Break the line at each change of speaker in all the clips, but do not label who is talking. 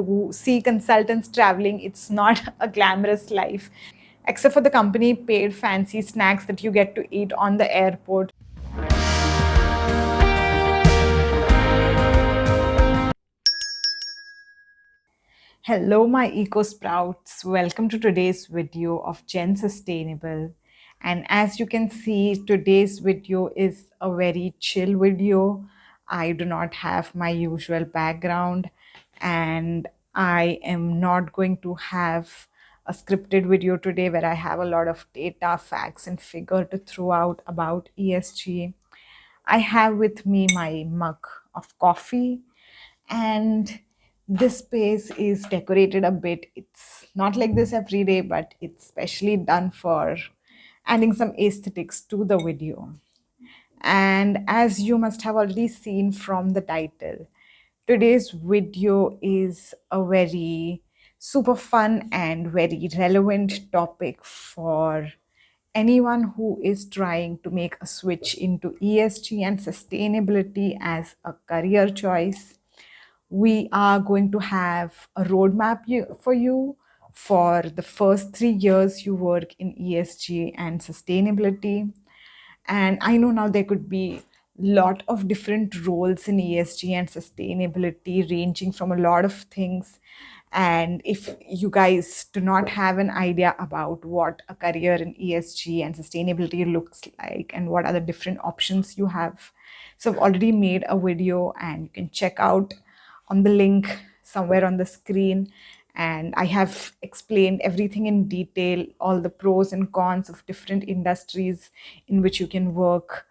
to see consultants traveling. It's not a glamorous life, except for the company paid fancy snacks that you get to eat on the airport. Hello, my eco sprouts. Welcome to today's video of Gen Sustainable. And as you can see, today's video is a very chill video. I do not have my usual background, and I am not going to have a scripted video today where I have a lot of data, facts, and figure to throw out about ESG. I have with me my mug of coffee, and this space is decorated a bit. It's not like this every day, but it's specially done for adding some aesthetics to the video. And as you must have already seen from the title, today's video is a very super fun and very relevant topic for anyone who is trying to make a switch into ESG and sustainability as a career choice. We are going to have a roadmap for you for the first 3 years you work in ESG and sustainability. And I know now there could be lot of different roles in ESG and sustainability, ranging from a lot of things. And if you guys do not have an idea about what a career in ESG and sustainability looks like and what are the different options you have, so I've already made a video and you can check out on the link somewhere on the screen. And I have explained everything in detail, all the pros and cons of different industries in which you can work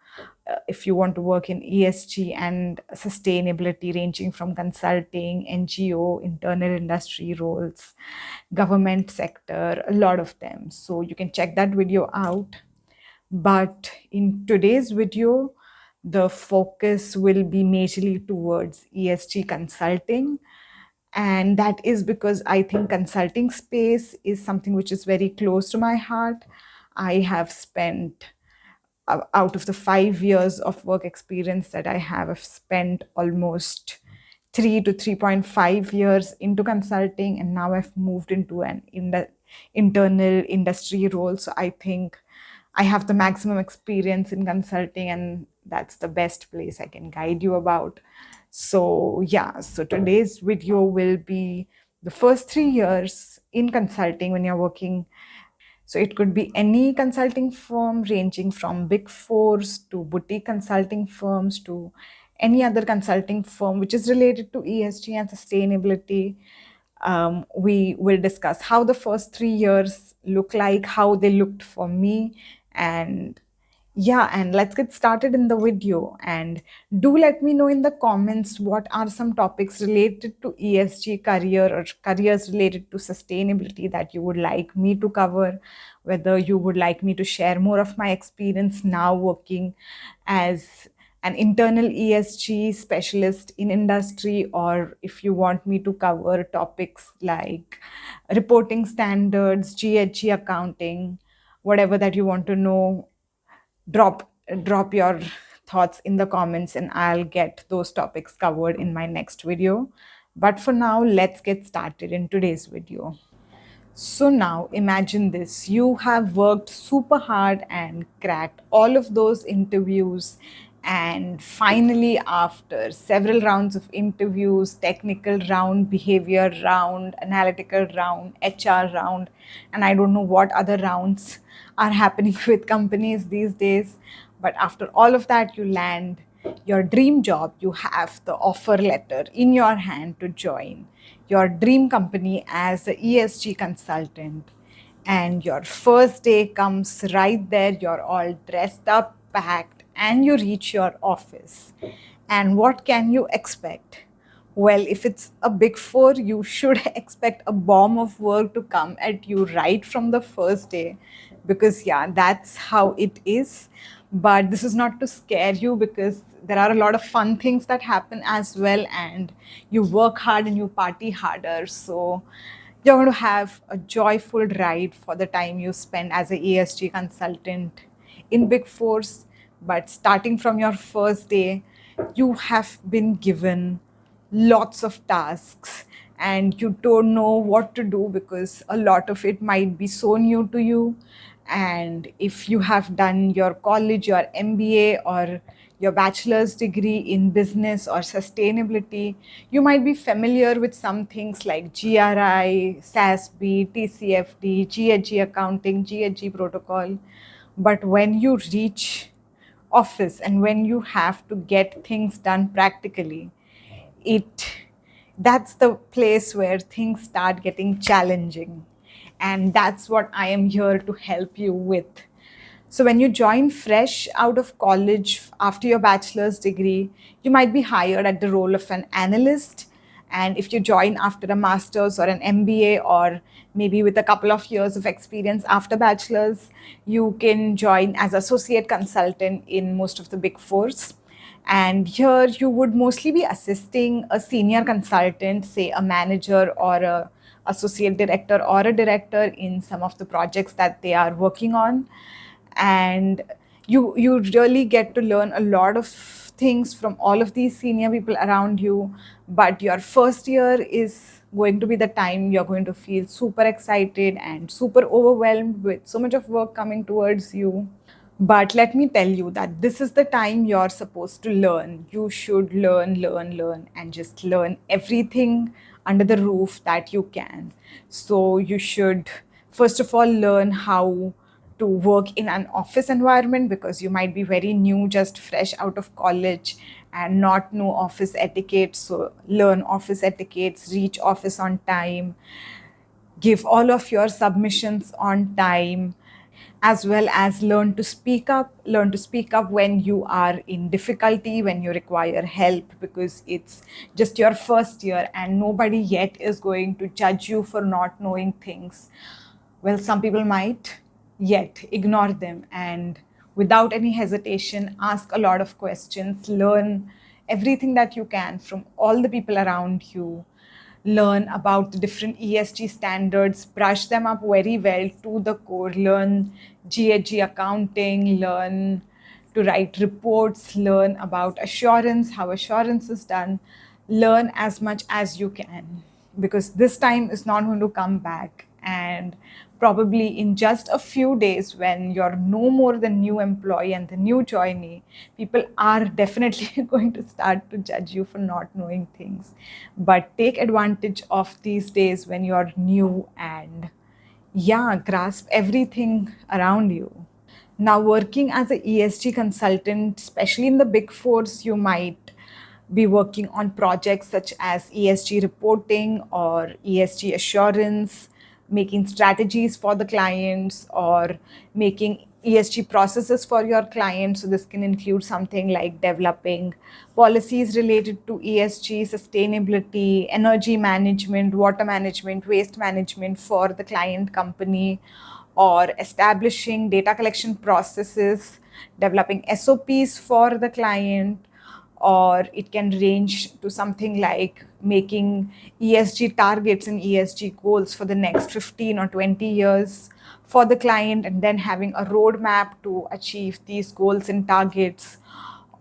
if you want to work in ESG and sustainability, ranging from consulting, NGO, internal industry roles, government sector, a lot of them. So you can check that video out. But in today's video, the focus will be majorly towards ESG consulting. And that is because I think consulting space is something which is very close to my heart. I have spent, out of the 5 years of work experience that I have, I've spent almost 3 to 3.5 years into consulting, and now I've moved into an internal industry role. So I think I have the maximum experience in consulting, and that's the best place I can guide you about. So yeah, so today's video will be the first 3 years in consulting when you're working. So it could be any consulting firm, ranging from big fours to boutique consulting firms to any other consulting firm which is related to ESG and sustainability. We will discuss how the first 3 years look like, how they looked for me, and yeah, and let's get started in the video. And do let me know in the comments what are some topics related to ESG career or careers related to sustainability that you would like me to cover, whether you would like me to share more of my experience now working as an internal ESG specialist in industry, or if you want me to cover topics like reporting standards, GHG accounting, whatever that you want to know. Drop your thoughts in the comments and I'll get those topics covered in my next video. But for now, let's get started in today's video. So now imagine this: you have worked super hard and cracked all of those interviews, and finally, after several rounds of interviews, technical round, behavior round, analytical round, HR round, and I don't know what other rounds are happening with companies these days, but after all of that, you land your dream job. You have the offer letter in your hand to join your dream company as the ESG consultant. And your first day comes right there. You're all dressed up, packed, and you reach your office. And what can you expect? Well, if it's a big four, you should expect a bomb of work to come at you right from the first day, because, yeah, that's how it is. But this is not to scare you, because there are a lot of fun things that happen as well, and you work hard and you party harder. So you're going to have a joyful ride for the time you spend as a ESG consultant in Big Fours. But starting from your first day, you have been given lots of tasks, and you don't know what to do because a lot of it might be so new to you. And if you have done your college, your MBA, or your bachelor's degree in business or sustainability, you might be familiar with some things like GRI, SASB, TCFD, GHG accounting, GHG protocol. But when you reach office and when you have to get things done practically, it that's the place where things start getting challenging, and that's what I am here to help you with. So when you join fresh out of college after your bachelor's degree, you might be hired at the role of an analyst. And if you join after a master's or an MBA, or maybe with a couple of years of experience after bachelor's, you can join as associate consultant in most of the big fours. And here you would mostly be assisting a senior consultant, say a manager or a associate director or a director in some of the projects that they are working on. And you really get to learn a lot of things from all of these senior people around you. But your first year is going to be the time you're going to feel super excited and super overwhelmed with so much of work coming towards you. But let me tell you that this is the time you're supposed to learn. You should learn, and just learn everything under the roof that you can. So, you should first of all learn how to work in an office environment, because you might be very new, just fresh out of college, and not know office etiquette. So, learn office etiquettes, reach office on time, give all of your submissions on time, as well as learn to speak up when you are in difficulty, when you require help, because it's just your first year and nobody yet is going to judge you for not knowing things. Well, some people might, yet ignore them, and without any hesitation ask a lot of questions, learn everything that you can from all the people around you, learn about the different ESG standards, brush them up very well to the core, learn GHG accounting, learn to write reports, learn about assurance, how assurance is done, learn as much as you can, because this time is not going to come back. And probably in just a few days, when you're no more the new employee and the new joinee, people are definitely going to start to judge you for not knowing things. But take advantage of these days when you're new, and yeah, grasp everything around you. Now, working as a ESG consultant, especially in the big fours, you might be working on projects such as ESG reporting or ESG assurance, making strategies for the clients, or making ESG processes for your clients. So, this can include something like developing policies related to ESG, sustainability, energy management, water management, waste management for the client company, or establishing data collection processes, developing SOPs for the client, or it can range to something like making ESG targets and ESG goals for the next 15 or 20 years for the client, and then having a roadmap to achieve these goals and targets,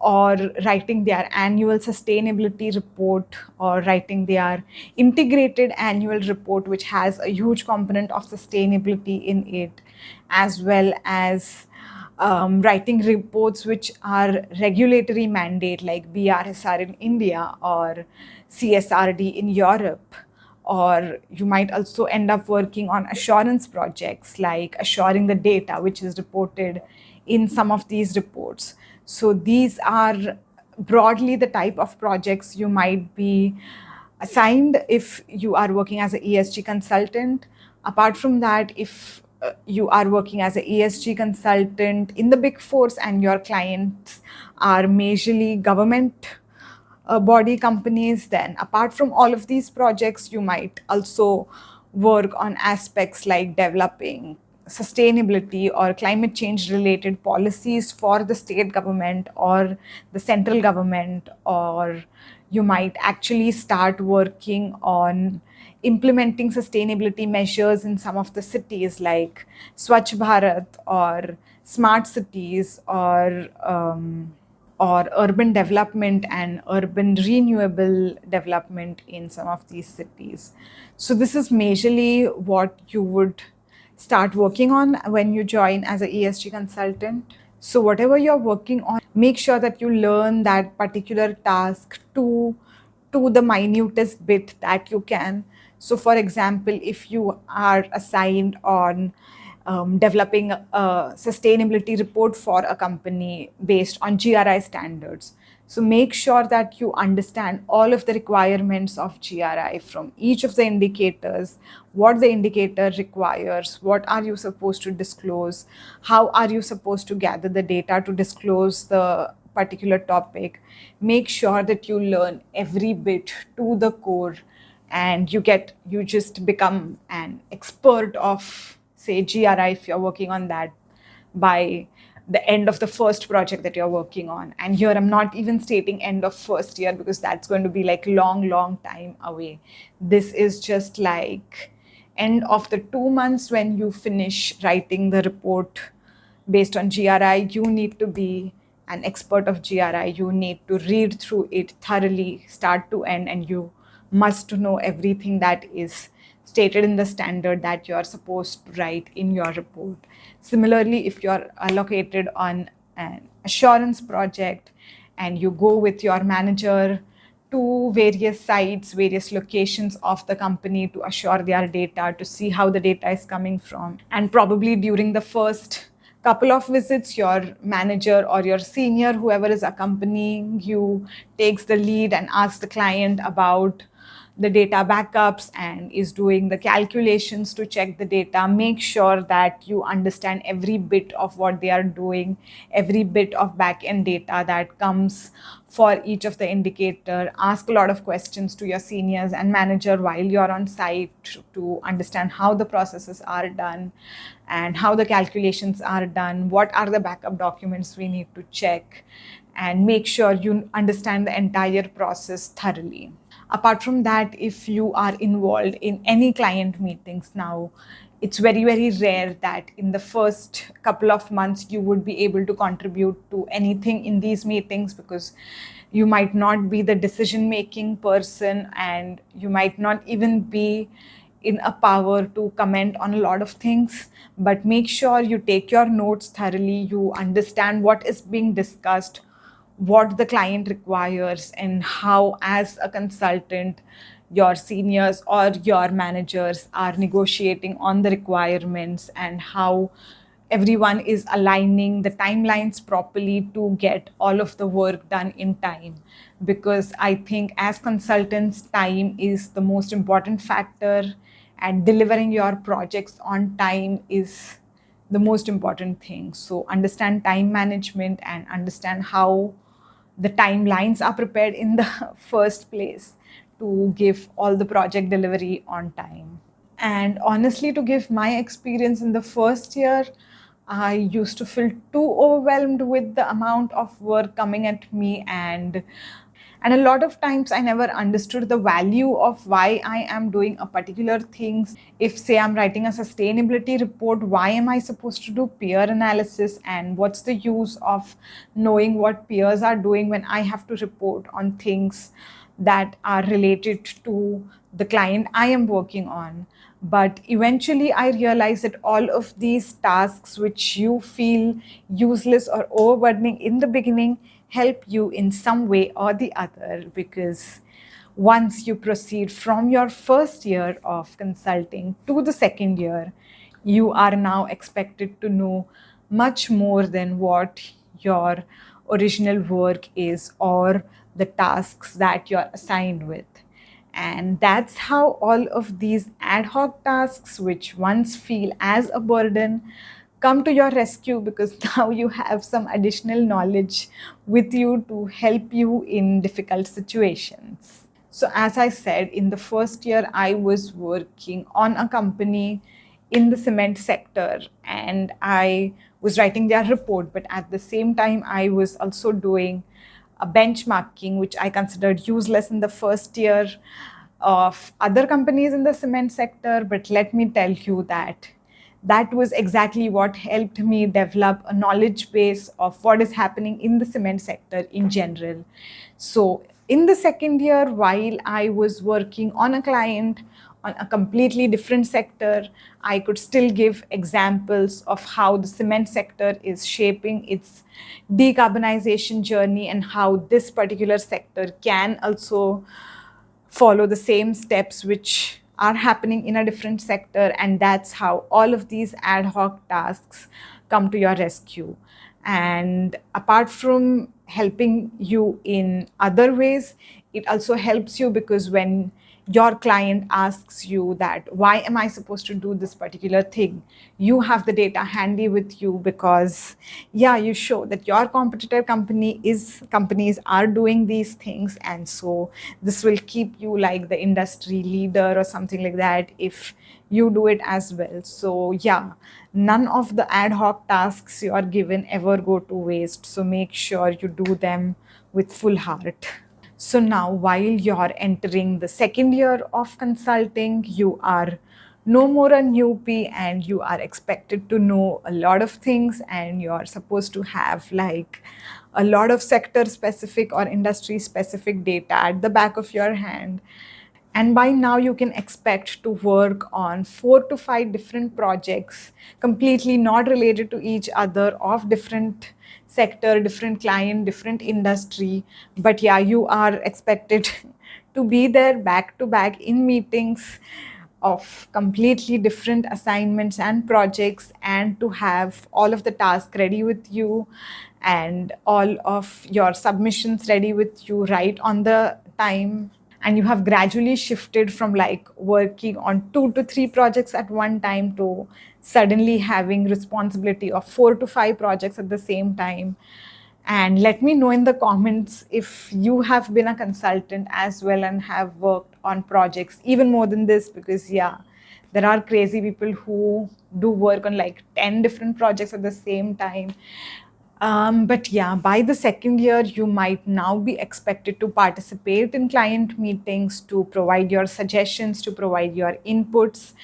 or writing their annual sustainability report, or writing their integrated annual report, which has a huge component of sustainability in it, as well as writing reports which are regulatory mandate, like BRSR in India or CSRD in Europe. Or you might also end up working on assurance projects, like assuring the data which is reported in some of these reports. So these are broadly the type of projects you might be assigned if you are working as an ESG consultant. Apart from that, if you are working as an ESG consultant in the big fours and your clients are majorly government body companies, then apart from all of these projects, you might also work on aspects like developing sustainability or climate change related policies for the state government or the central government. Or you might actually start working on implementing sustainability measures in some of the cities, like Swachh Bharat or smart cities, or or urban development and urban renewable development in some of these cities. So this is majorly what you would start working on when you join as a ESG consultant. So whatever you're working on, make sure that you learn that particular task to the minutest bit that you can. So for example, if you are assigned on developing a sustainability report for a company based on GRI standards. So make sure that you understand all of the requirements of GRI from each of the indicators, what the indicator requires, what are you supposed to disclose, how are you supposed to gather the data to disclose the particular topic. Make sure that you learn every bit to the core, and you just become an expert of, say, GRI if you're working on that by the end of the first project that you're working on. And here I'm not even stating end of first year, because that's going to be like long time away. This is just like end of the 2 months when you finish writing the report based on GRI. You need to be an expert of GRI. You need to read through it thoroughly, start to end, and you must know everything that is stated in the standard that you're supposed to write in your report. Similarly, if you're allocated on an assurance project and you go with your manager to various sites, various locations of the company to assure their data, to see how the data is coming from. And probably during the first couple of visits, your manager or your senior, whoever is accompanying you, takes the lead and asks the client about the data backups and is doing the calculations to check the data. Make sure that you understand every bit of what they are doing, every bit of back-end data that comes for each of the indicator. Ask a lot of questions to your seniors and manager while you're on site to understand how the processes are done and how the calculations are done, what are the backup documents we need to check, and make sure you understand the entire process thoroughly. Apart from that, if you are involved in any client meetings now, it's very rare that in the first couple of months you would be able to contribute to anything in these meetings, because you might not be the decision making person and you might not even be in a power to comment on a lot of things. But make sure you take your notes thoroughly, you understand what is being discussed, what the client requires, and how, as a consultant, your seniors or your managers are negotiating on the requirements, and how everyone is aligning the timelines properly to get all of the work done in time. Because I think as consultants, time is the most important factor, and delivering your projects on time is the most important thing. So understand time management and understand how the timelines are prepared in the first place to give all the project delivery on time. And honestly, to give my experience in the first year, I used to feel too overwhelmed with the amount of work coming at me, and a lot of times I never understood the value of why I am doing a particular thing. If, say, I'm writing a sustainability report, why am I supposed to do peer analysis, and what's the use of knowing what peers are doing when I have to report on things that are related to the client I am working on? But eventually I realized that all of these tasks which you feel useless or overburdening in the beginning help you in some way or the other, because once you proceed from your first year of consulting to the second year, you are now expected to know much more than what your original work is or the tasks that you're assigned with. And that's how all of these ad hoc tasks, which once feel as a burden, come to your rescue, because now you have some additional knowledge with you to help you in difficult situations. So, as I said, in the first year, I was working on a company in the cement sector and I was writing their report, but at the same time, I was also doing a benchmarking, which I considered useless in the first year, of other companies in the cement sector. But let me tell you that that was exactly what helped me develop a knowledge base of what is happening in the cement sector in general. So, in the second year, while I was working on a client on a completely different sector, I could still give examples of how the cement sector is shaping its decarbonization journey and how this particular sector can also follow the same steps which are happening in a different sector. And that's how all of these ad hoc tasks come to your rescue. And apart from helping you in other ways, it also helps you because when your client asks you that why am I supposed to do this particular thing, you have the data handy with you, because yeah, you show that your competitor companies are doing these things, and so this will keep you like the industry leader or something like that if you do it as well. So yeah, none of the ad hoc tasks you are given ever go to waste, so make sure you do them with full heart. So now, while you're entering the second year of consulting, you are no more a newbie and you are expected to know a lot of things, and you're supposed to have like a lot of sector specific or industry specific data at the back of your hand. And by now, you can expect to work on 4 to 5 different projects, completely not related to each other, of different sector, different client, different industry. But yeah, you are expected to be there back to back in meetings of completely different assignments and projects, and to have all of the tasks ready with you and all of your submissions ready with you right on the time. And you have gradually shifted from like working on 2 to 3 projects at one time to suddenly having responsibility of 4 to 5 projects at the same time. And let me know in the comments if you have been a consultant as well and have worked on projects even more than this, because yeah, there are crazy people who do work on like 10 different projects at the same time. But yeah, by the second year, you might now be expected to participate in client meetings, to provide your suggestions, to provide your inputs,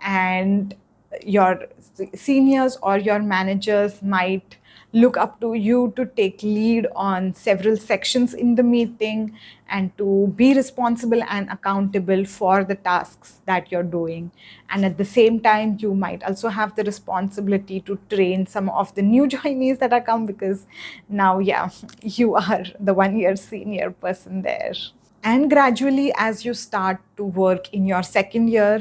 and your seniors or your managers might look up to you to take lead on several sections in the meeting and to be responsible and accountable for the tasks that you're doing. And at the same time, you might also have the responsibility to train some of the new joinees that are come, because now, yeah, you are the 1 year senior person there. And gradually, as you start to work in your second year,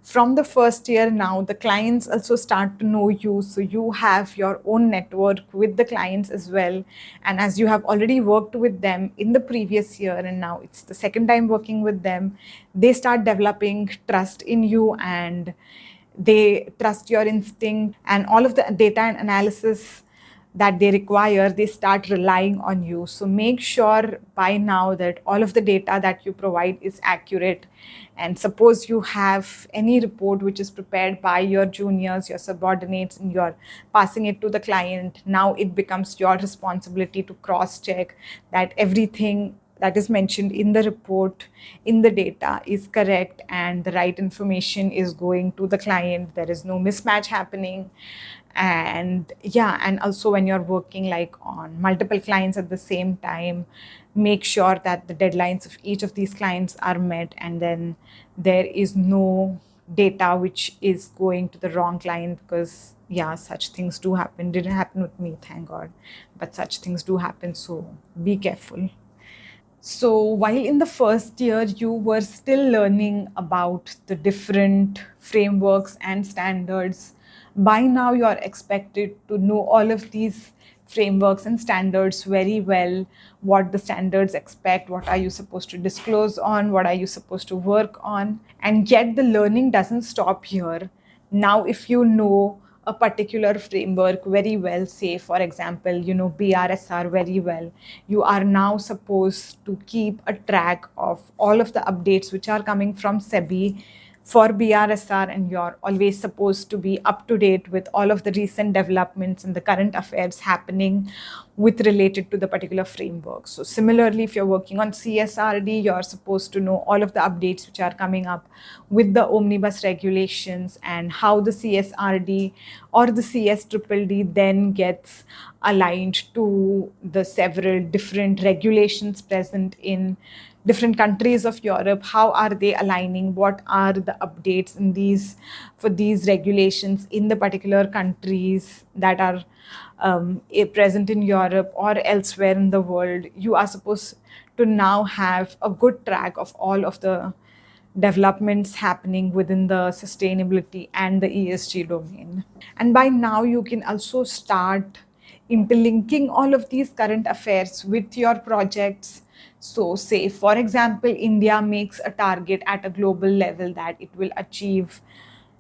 from the first year, now the clients also start to know you. So you have your own network with the clients as well. And as you have already worked with them in the previous year, and now it's the second time working with them, they start developing trust in you, and they trust your instinct, and all of the data and analysis that they require, they start relying on you. So make sure by now that all of the data that you provide is accurate. And suppose you have any report which is prepared by your juniors, your subordinates, and you're passing it to the client, now it becomes your responsibility to cross check that everything that is mentioned in the report, in the data, is correct and the right information is going to the client. There is no mismatch happening. And yeah, and also when you're working like on multiple clients at the same time, make sure that the deadlines of each of these clients are met, and then there is no data which is going to the wrong client, because yeah, such things do happen. Didn't happen with me, thank god, but such things do happen, so be careful. So, while in the first year you were still learning about the different frameworks and standards, by now you're expected to know all of these frameworks and standards very well. What the standards expect, what are you supposed to disclose on, what are you supposed to work on. And yet, the learning doesn't stop here. Now, if you know a particular framework very well, say for example, you know BRSR very well, you are now supposed to keep a track of all of the updates which are coming from SEBI for BRSR, and you're always supposed to be up to date with all of the recent developments and the current affairs happening with related to the particular framework. So similarly, if you're working on CSRD, you're supposed to know all of the updates which are coming up with the omnibus regulations, and how the CSRD or the CSDDD then gets aligned to the several different regulations present in different countries of Europe. How are they aligning? What are the updates in these for these regulations in the particular countries that are present in Europe or elsewhere in the world? You are supposed to now have a good track of all of the developments happening within the sustainability and the ESG domain. And by now, you can also start interlinking all of these current affairs with your projects. So, say, for example, India makes a target at a global level that it will achieve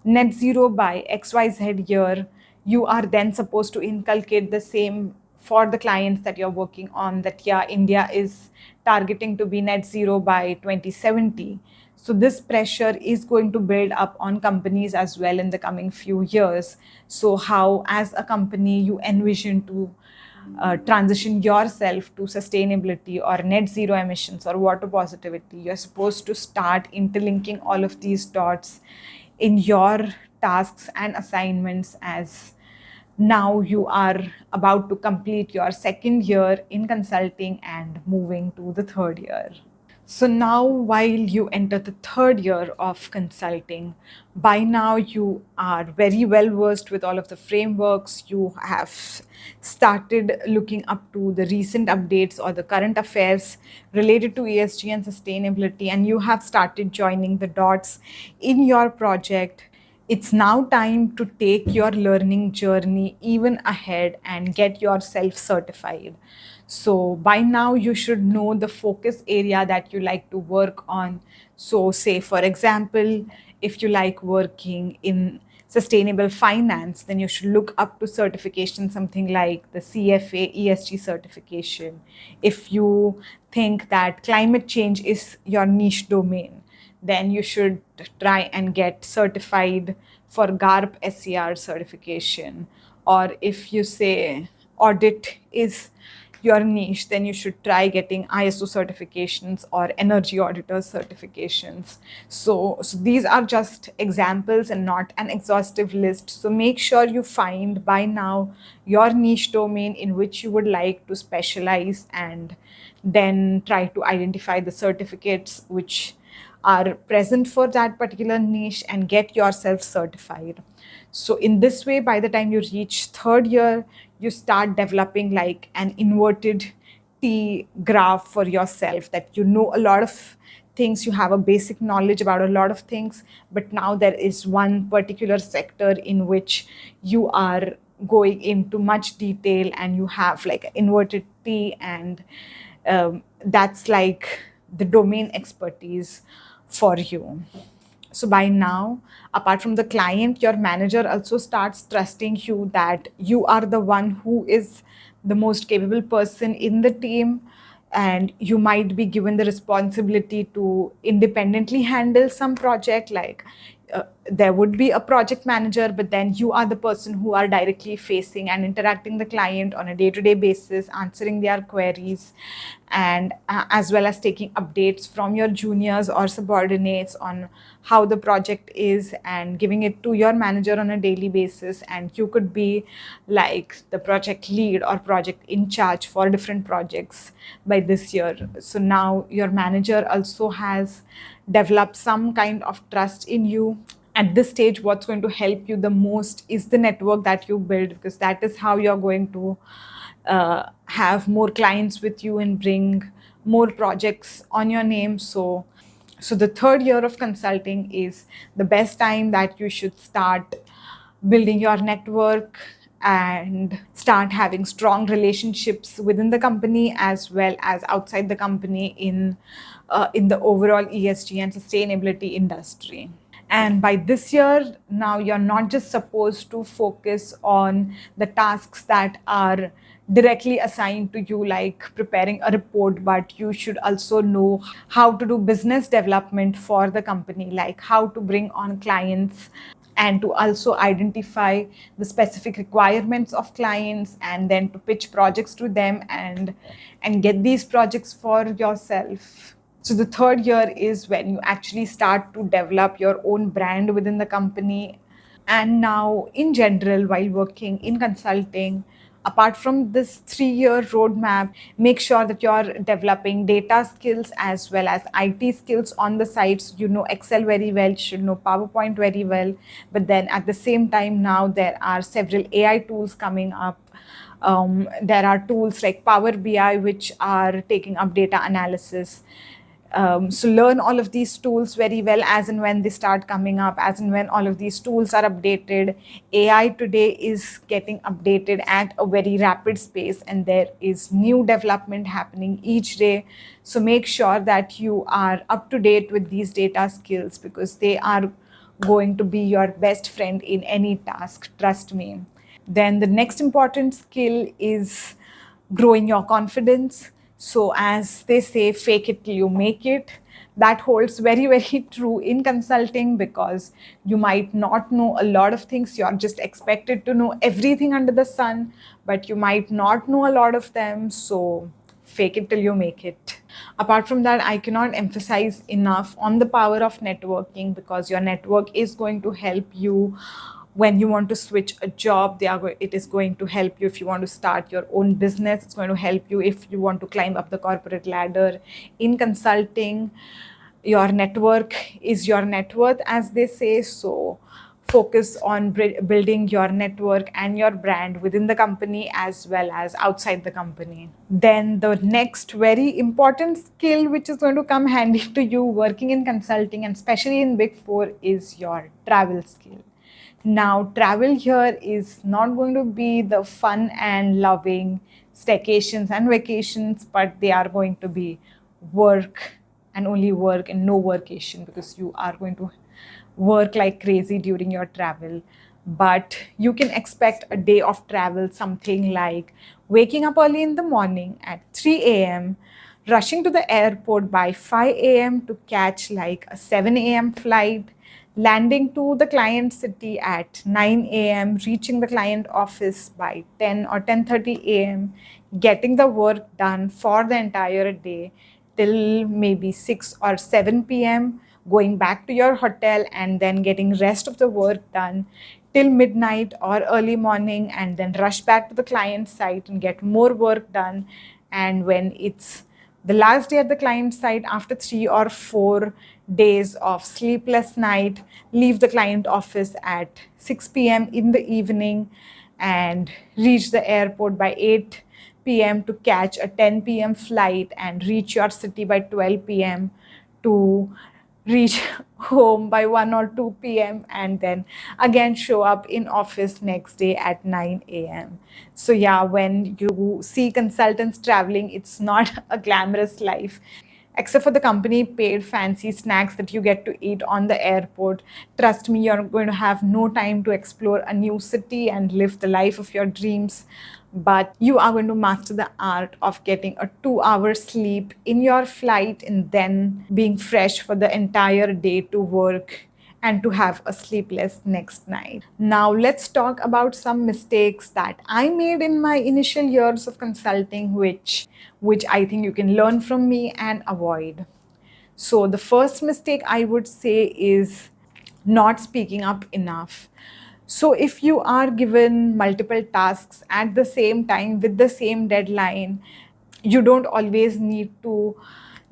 net zero by XYZ year. You are then supposed to inculcate the same for the clients that you're working on, that, yeah, India is targeting to be net zero by 2070. So this pressure is going to build up on companies as well in the coming few years. So how, as a company, you envision to transition yourself to sustainability or net zero emissions or water positivity? You're supposed to start interlinking all of these dots in your tasks and assignments, as now you are about to complete your second year in consulting and moving to the third year. So now, while you enter the third year of consulting, by now you are very well versed with all of the frameworks. You have started looking up to the recent updates or the current affairs related to ESG and sustainability, and you have started joining the dots in your project. It's now time to take your learning journey even ahead and get yourself certified. So, by now, you should know the focus area that you like to work on. So, say, for example, if you like working in sustainable finance, then you should look up to certification, something like the CFA ESG certification. If you think that climate change is your niche domain, then you should try and get certified for GARP SCR certification. Or if you say audit is your niche, then you should try getting ISO certifications or energy auditor certifications. So these are just examples and not an exhaustive list. So make sure you find by now your niche domain in which you would like to specialize, and then try to identify the certificates which are present for that particular niche and get yourself certified. So in this way, by the time you reach third year, you start developing like an inverted T graph for yourself, that you know a lot of things, you have a basic knowledge about a lot of things, but now there is one particular sector in which you are going into much detail, and you have like an inverted T, and that's like the domain expertise for you. So by now, apart from the client, your manager also starts trusting you, that you are the one who is the most capable person in the team, and you might be given the responsibility to independently handle some project. Like there would be a project manager, but then you are the person who are directly facing and interacting the client on a day-to-day basis, answering their queries, and as well as taking updates from your juniors or subordinates on how the project is, and giving it to your manager on a daily basis. And you could be like the project lead or project in charge for different projects by this year. So now your manager also has developed some kind of trust in you. At this stage, what's going to help you the most is the network that you build, because that is how you're going to have more clients with you and bring more projects on your name. So the third year of consulting is the best time that you should start building your network and start having strong relationships within the company as well as outside the company in the overall ESG and sustainability industry. And by this year, now you're not just supposed to focus on the tasks that are directly assigned to you, like preparing a report, but you should also know how to do business development for the company, like how to bring on clients and to also identify the specific requirements of clients and then to pitch projects to them and get these projects for yourself. So the third year is when you actually start to develop your own brand within the company. And now, in general, while working in consulting, apart from this 3 year roadmap, make sure that you're developing data skills as well as IT skills on the side. So you know Excel very well, you should know PowerPoint very well. But then at the same time, now there are several AI tools coming up. There are tools like Power BI, which are taking up data analysis. So learn all of these tools very well as and when they start coming up, as and when all of these tools are updated. AI today is getting updated at a very rapid pace, and there is new development happening each day. So make sure that you are up to date with these data skills because they are going to be your best friend in any task, trust me. Then the next important skill is growing your confidence. So, as they say, fake it till you make it. That holds very, very true in consulting because you might not know a lot of things. You're just expected to know everything under the sun, but you might not know a lot of them. So, fake it till you make it. Apart from that, I cannot emphasize enough on the power of networking because your network is going to help you when you want to switch a job. It is going to help you if you want to start your own business. It's going to help you if you want to climb up the corporate ladder. In consulting, your network is your net worth, as they say. So focus on building your network and your brand within the company as well as outside the company. Then the next very important skill which is going to come handy to you working in consulting and especially in big 4 is your travel skill. Now, travel here is not going to be the fun and loving staycations and vacations, but they are going to be work and only work and no workation because you are going to work like crazy during your travel. But you can expect a day of travel something like waking up early in the morning at 3 a.m., rushing to the airport by 5 a.m. to catch like a 7 a.m. flight, landing to the client city at 9 a.m., reaching the client office by 10 or 10:30 a.m., getting the work done for the entire day till maybe 6 or 7 p.m., going back to your hotel and then getting rest of the work done till midnight or early morning, and then rush back to the client site and get more work done. And when it's the last day at the client site, after 3 or 4 days of sleepless night, leave the client office at 6 p.m. in the evening and reach the airport by 8 p.m. to catch a 10 p.m. flight and reach your city by 12 p.m. to reach home by 1 or 2 p.m. and then again show up in office next day at 9 a.m. So yeah, when you see consultants traveling, it's not a glamorous life. Except for the company paid fancy snacks that you get to eat on the airport, trust me, you're going to have no time to explore a new city and live the life of your dreams. But you are going to master the art of getting a 2 hour sleep in your flight and then being fresh for the entire day to work and to have a sleepless next night. Now, let's talk about some mistakes that I made in my initial years of consulting, which I think you can learn from me and avoid. So, the first mistake I would say is not speaking up enough. So, if you are given multiple tasks at the same time with the same deadline, you don't always need to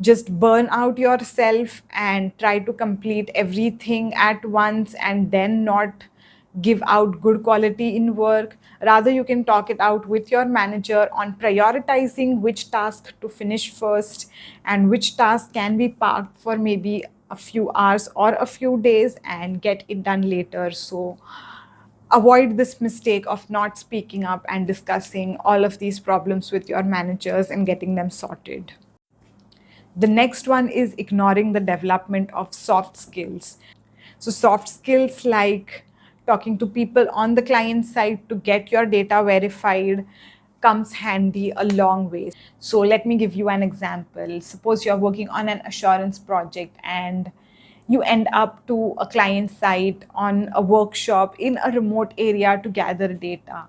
just burn out yourself and try to complete everything at once and then not give out good quality in work. Rather, you can talk it out with your manager on prioritizing which task to finish first and which task can be parked for maybe a few hours or a few days and get it done later. So, avoid this mistake of not speaking up and discussing all of these problems with your managers and getting them sorted. The next one is ignoring the development of soft skills. So soft skills like talking to people on the client side to get your data verified comes handy a long way. So let me give you an example. Suppose you're working on an assurance project and you end up to a client site on a workshop in a remote area to gather data.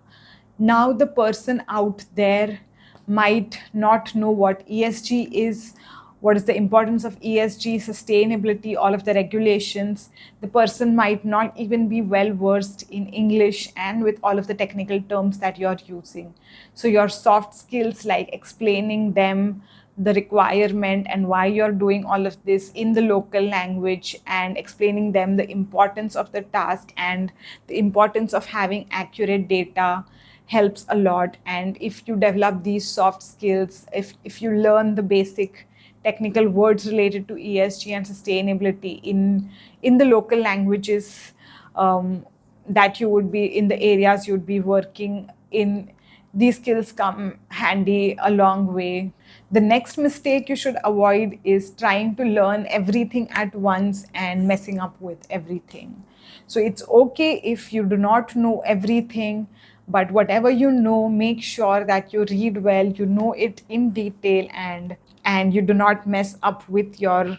Now the person out there might not know what ESG is, what is the importance of ESG, sustainability, all of the regulations. The person might not even be well versed in English and with all of the technical terms that you're using. So, your soft skills like explaining them the requirement and why you're doing all of this in the local language and explaining them the importance of the task and the importance of having accurate data helps a lot. And if you develop these soft skills, if you learn the basic technical words related to ESG and sustainability in the local languages that you would be in the areas you would be working in, these skills come handy a long way. The next mistake you should avoid is trying to learn everything at once and messing up with everything. So it's okay if you do not know everything, but whatever you know, make sure that you read well, you know it in detail, and you do not mess up with your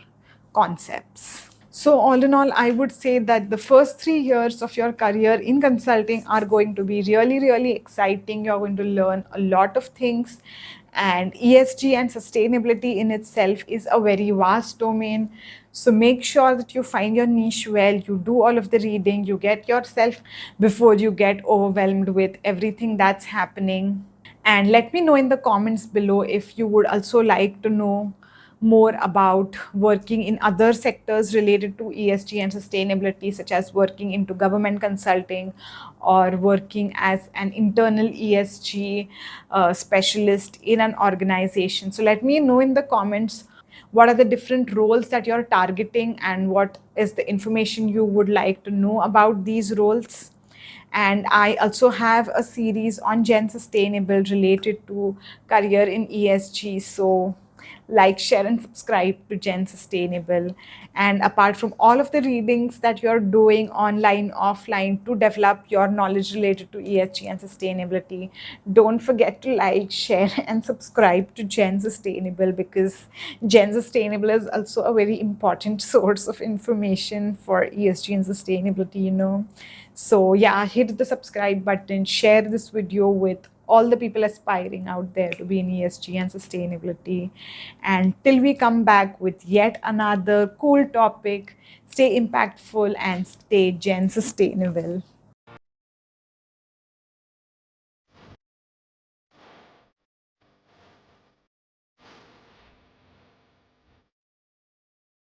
concepts. So, all in all, I would say that the first 3 years of your career in consulting are going to be really, really exciting. You're going to learn a lot of things. And ESG and sustainability in itself is a very vast domain. So, make sure that you find your niche well, you do all of the reading, you get yourself before you get overwhelmed with everything that's happening. And let me know in the comments below if you would also like to know more about working in other sectors related to ESG and sustainability, such as working into government consulting or working as an internal ESG specialist in an organization. So let me know in the comments what are the different roles that you're targeting and what is the information you would like to know about these roles. And I also have a series on Gen Sustainable related to career in ESG. So like, share, and subscribe to Gen Sustainable. And apart from all of the readings that you're doing online, offline to develop your knowledge related to ESG and sustainability, don't forget to like, share, and subscribe to Gen Sustainable, because Gen Sustainable is also a very important source of information for ESG and sustainability. So, yeah, hit the subscribe button, share this video with all the people aspiring out there to be in ESG and sustainability. And till we come back with yet another cool topic, stay impactful and stay Gen Sustainable.